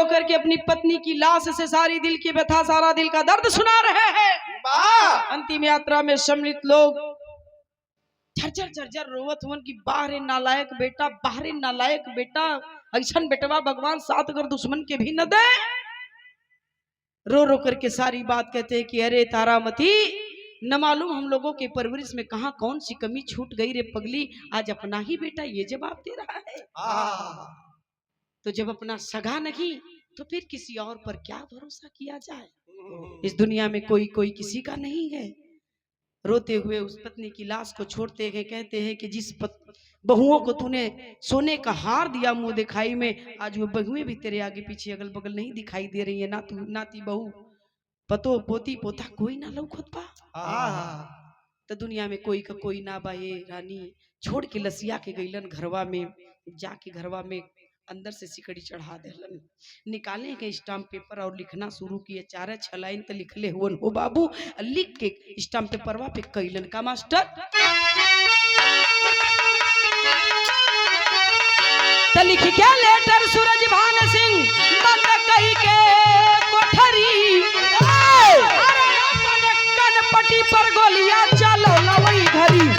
रो करके अपनी पत्नी की लाश से सारी दिल की व्यथा, सारा दिल का दर्द सुना रहे हैं। अंतिम यात्रा में सम्मिलित लोग झरझर झरझर रोवत हुन की बाहरे नालायक बेटा, बाहरे नालायक बेटा, ऐसन बेटवा भगवान साथ अगर दुश्मन के भी न दे। रो रो करके सारी बात कहते हैं कि अरे तारामती, न मालूम हम लोगों के परवरिश में कहा कौन सी कमी छूट गई रे पगली, आज अपना ही बेटा ये जवाब दे रहा है। तो जब अपना सगा नहीं तो फिर किसी और पर क्या भरोसा किया जाए। इस दुनिया में कोई कोई किसी का नहीं है। रोते हुए उस पत्नी की लाश को छोड़ते हैं, कहते हैं कि जिस बहुओं को तूने सोने का हार दिया मुंह दिखाई में, आज वो बहुएं भी तेरे आगे पीछे अगल बगल नहीं दिखाई दे रही है। ना तू नाती बहू पतो पोती पोता कोई ना लौकत बा। तो दुनिया में कोई का कोई ना बा। ये रानी छोड़ के लसिया के गईलन घरवा में, जाके घरवा में अंदर से सिकड़ी चढ़ा देलन, निकाले के स्टाम्प पेपर और लिखना शुरू किए। 4-6 लाइन तो लिखले हुन हो बाबू, लिख के स्टाम्प पेपरवा पे कैलन का मास्टर तो लिख के लेटर सूरज भान सिंह बंद कई के कोठरी, अरे अपने कनपटी पर गोलियां चलो लवई घरी।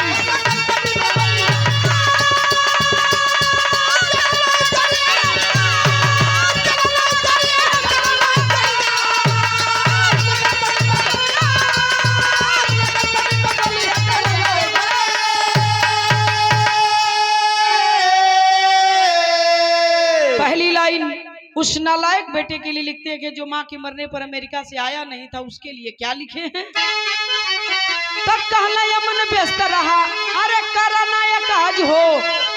पहली लाइन उस नालायक बेटे के लिए लिखते हैं कि जो माँ के मरने पर अमेरिका से आया नहीं था, उसके लिए क्या लिखे हैं। तब कहला यमन व्यस्त रहा, अरे करा नायक आज हो,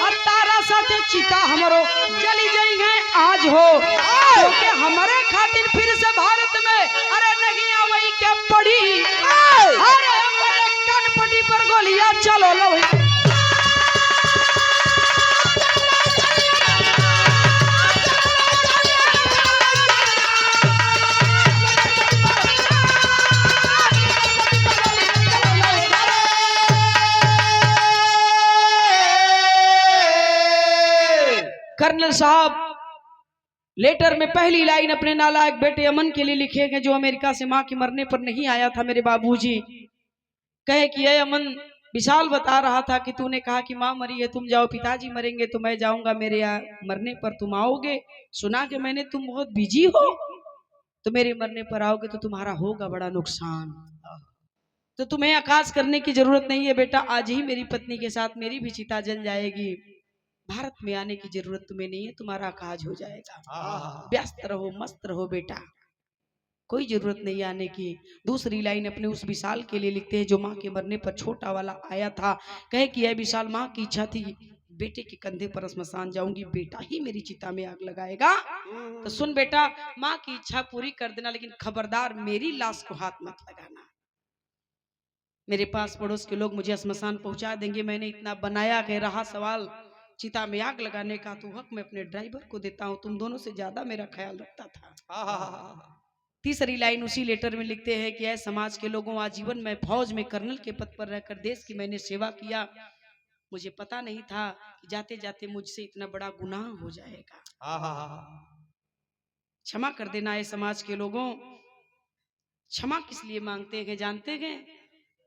और तारा साथे चिता हमरो जली गई है आज हो, क्योंकि हमारे खातिर फिर से भारत में अरे नहीं आवई के पड़ी, अरे अपने कनपटी पर गोलियां चलो लो। कर्नल साहब लेटर में पहली लाइन अपने नालायक बेटे अमन के लिए लिखेंगे, जो अमेरिका से मां के मरने पर नहीं आया था। मेरे बाबूजी कहे कि ये अमन, विशाल बता रहा था कि तूने कहा कि मां मरी है तुम जाओ, पिताजी मरेंगे तो मैं जाऊंगा, मेरे मरने पर तुम आओगे। सुना कि मैंने तुम बहुत बिजी हो, तो मेरे मरने पर आओगे तो तुम्हारा होगा बड़ा नुकसान, तो तुम्हें आकाश करने की जरूरत नहीं है बेटा। आज ही मेरी पत्नी के साथ मेरी भी चिता जल जाएगी, भारत में आने की जरूरत तुम्हें नहीं है, तुम्हारा काज हो जाएगा। व्यस्त रहो, मस्त रहो बेटा, कोई जरूरत नहीं आने की। दूसरी लाइन अपने उस विशाल के लिए लिखते हैं, जो माँ के मरने पर छोटा वाला आया था। कहे कि यह विशाल, माँ की इच्छा थी बेटे के कंधे पर स्मशान जाऊंगी, बेटा ही मेरी चिता में आग लगाएगा। तो सुन बेटा, माँ की इच्छा पूरी कर देना, लेकिन खबरदार मेरी लाश को हाथ मत लगाना। मेरे पास पड़ोस के लोग मुझे स्मशान पहुंचा देंगे, मैंने इतना बनाया कि रहा सवाल चिता में आग लगाने का तो हक मैं अपने ड्राइवर को देता हूं, तुम दोनों से ज्यादा मेरा ख्याल रखता था। तीसरी लाइन उसी लेटर में लिखते हैं कि ऐ समाज के लोगों, आजीवन मैं फौज में कर्नल के पद पर रहकर देश की मैंने सेवा किया, मुझे पता नहीं था कि जाते जाते मुझसे इतना बड़ा गुनाह हो जाएगा। क्षमा कर देना है समाज के लोगों। क्षमा किस लिए मांगते हैं जानते हैं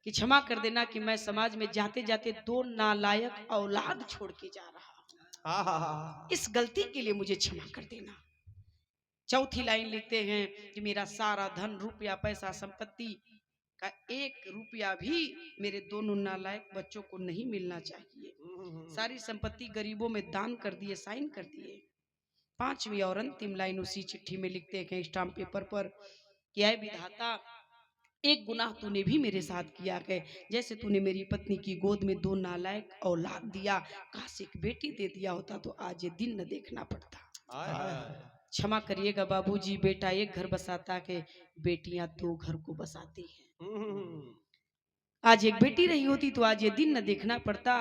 कि क्षमा कर देना कि मैं समाज में जाते जाते 2 नालायक औलाद छोड़ के जा रहा हूं, इस गलती के लिए मुझे क्षमा कर देना। चौथी लाइन लिखते हैं कि मेरा सारा धन, रुपया, पैसा, संपत्ति का 1 रुपया भी मेरे दोनों नालायक बच्चों को नहीं मिलना चाहिए। सारी संपत्ति गरीबों में दान कर दिए, साइन कर दिए। 5वीं और अंतिम लाइन उसी चिट्ठी में लिखते हैं स्टाम्प पेपर पर कि ऐ विधाता, एक गुनाह तूने भी मेरे साथ किया है। जैसे तूने मेरी पत्नी की गोद में 2 नालायक औलाद दिया, काश एक बेटी दे दिया होता तो आज ये दिन न देखना पड़ता। क्षमा करिएगा बाबूजी, बेटा एक घर बसाता है, बेटियां 2 घर को बसाती हैं। आज एक बेटी रही होती तो आज ये दिन न देखना पड़ता।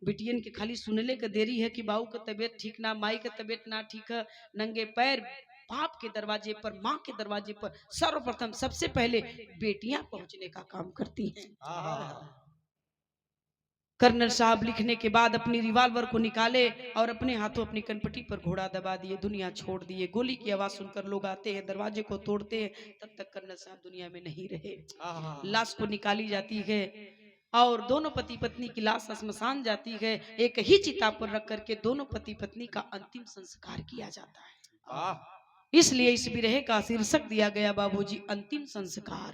बेटियन के खाली सुनले का देरी है कि बाबू का तबीयत ठीक ना, माई का तबीयत ना ठीक है, नंगे पैर बाप के दरवाजे पर, माँ के दरवाजे पर सर्वप्रथम सबसे पहले बेटियां पहुंचने का काम करती हैं। कर्नल साहब लिखने के बाद अपनी रिवॉल्वर को निकाले और अपने हाथों अपनी कनपटी पर घोड़ा दबा दिए, दुनिया छोड़ दिए। गोली की आवाज सुनकर लोग आते हैं, दरवाजे को तोड़ते हैं, तब तक कर्नल साहब दुनिया में नहीं रहे। लाश को निकाली जाती है और दोनों पति पत्नी की लाश श्मशान जाती है। एक ही चिता पर रख करके दोनों पति पत्नी का अंतिम संस्कार किया जाता है। इसलिए इस बिरहे का शीर्षक दिया गया बाबूजी अंतिम संस्कार।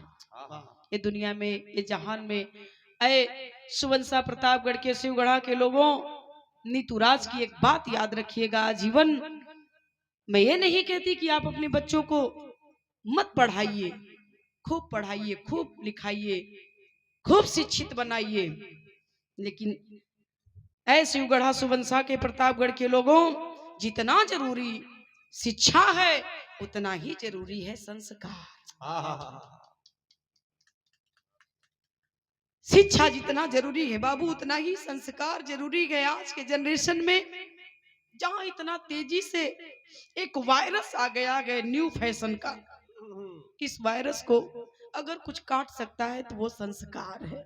ये दुनिया में, ये जहान में, ऐ सुबनसा प्रतापगढ़ के शिवगढ़ा के लोगों, नीतूराज की एक बात याद रखिएगा आजीवन। मैं ये नहीं कहती कि आप अपने बच्चों को मत पढ़ाइए, खूब पढ़ाइए, खूब लिखाइए, खूब शिक्षित बनाइए, लेकिन ऐ शिवगढ़ा सुबनसा के प्रतापगढ़ के लोगों, जितना जरूरी शिक्षा है उतना ही जरूरी है संस्कार। शिक्षा जितना जरूरी है बाबू, उतना ही संस्कार जरूरी है। आज के जनरेशन में जहां इतना तेजी से एक वायरस आ गया है न्यू फैशन का, इस वायरस को अगर कुछ काट सकता है तो वो संस्कार है।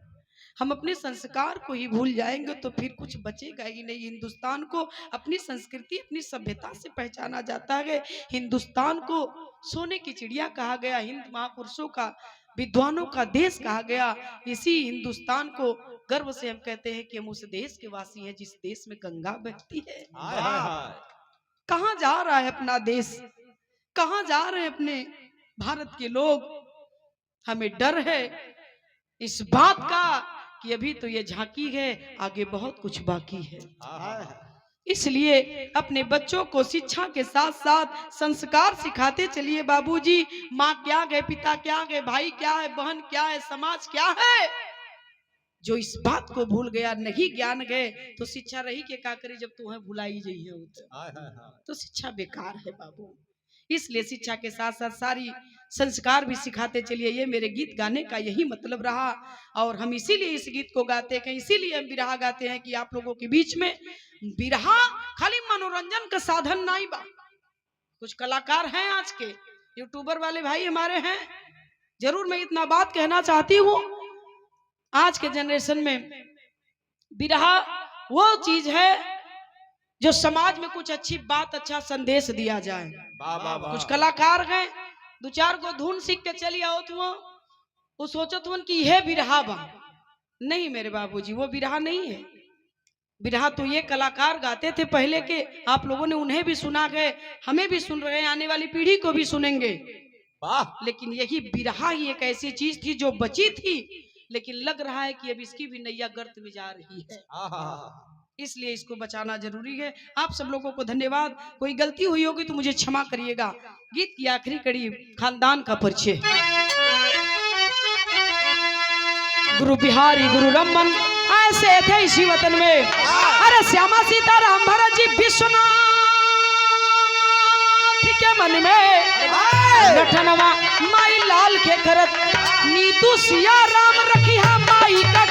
हम अपने संस्कार को ही भूल जाएंगे तो फिर कुछ बचेगा ही नहीं। हिंदुस्तान को अपनी संस्कृति, अपनी सभ्यता से पहचाना जाता है। हिंदुस्तान को सोने की चिड़िया कहा गया, हिंद महापुरुषों का, विद्वानों का देश कहा गया। इसी हिंदुस्तान को गर्व से हम कहते हैं कि हम उस देश के वासी हैं जिस देश में गंगा बहती है। कहाँ जा रहा है अपना देश, कहाँ जा रहे हैं अपने भारत के लोग? हमें डर है इस बात का कि अभी तो ये झांकी है, आगे बहुत कुछ बाकी है। इसलिए अपने बच्चों को शिक्षा के साथ साथ संस्कार सिखाते चलिए बाबूजी। माँ क्या है, पिता क्या है, भाई क्या है, बहन क्या है, समाज क्या है। जो इस बात को भूल गया, नहीं ज्ञान गए, तो शिक्षा रही के का करे जब तुम्हें भुलाई जाइए तो शिक्षा बेकार है बाबू। इसलिए शिक्षा के साथ साथ सारी संस्कार भी सिखाते चलिए। ये मेरे गीत गाने का यही मतलब रहा और हम इसीलिए इस गीत को गाते हैं, इसीलिए हम बिरहा गाते हैं कि आप लोगों के बीच में बिरहा खाली मनोरंजन का साधन नहीं बा। कुछ कलाकार हैं आज के यूट्यूबर वाले भाई हमारे हैं, जरूर मैं इतना बात कहना चाहती हूँ, आज के जनरेशन में बिरहा वो चीज है जो समाज में कुछ अच्छी बात, अच्छा संदेश दिया जाए। कुछ कलाकार हैं दो चार को धुन सीख के चली आओ तो वो सोचत हुन कि यह बिरहा बा। नहीं मेरे बाबूजी, वो बिरहा नहीं है। बिरहा तो ये कलाकार गाते थे पहले के, आप लोगों ने उन्हें भी सुना गए, हमें भी सुन रहे हैं, आने वाली पीढ़ी को भी सुनेंगे। लेकिन यही बिरहा ही एक ऐसी चीज थी जो बची थी, लेकिन लग रहा है कि अब इसकी भी नैया गर्त में जा रही है। इसलिए इसको बचाना जरूरी है। आप सब लोगों को धन्यवाद। कोई गलती हुई होगी तो मुझे क्षमा करिएगा। गीत की आखिरी कड़ी खानदान का परिचय। गुरु बिहारी गुरु रमन ऐसे थे इसी वतन में। अरे श्यामा सीताराम भरत जी विश्वनाथ के मन में लठनवा माई लाल के करत नीतू सिया राम रखी माई का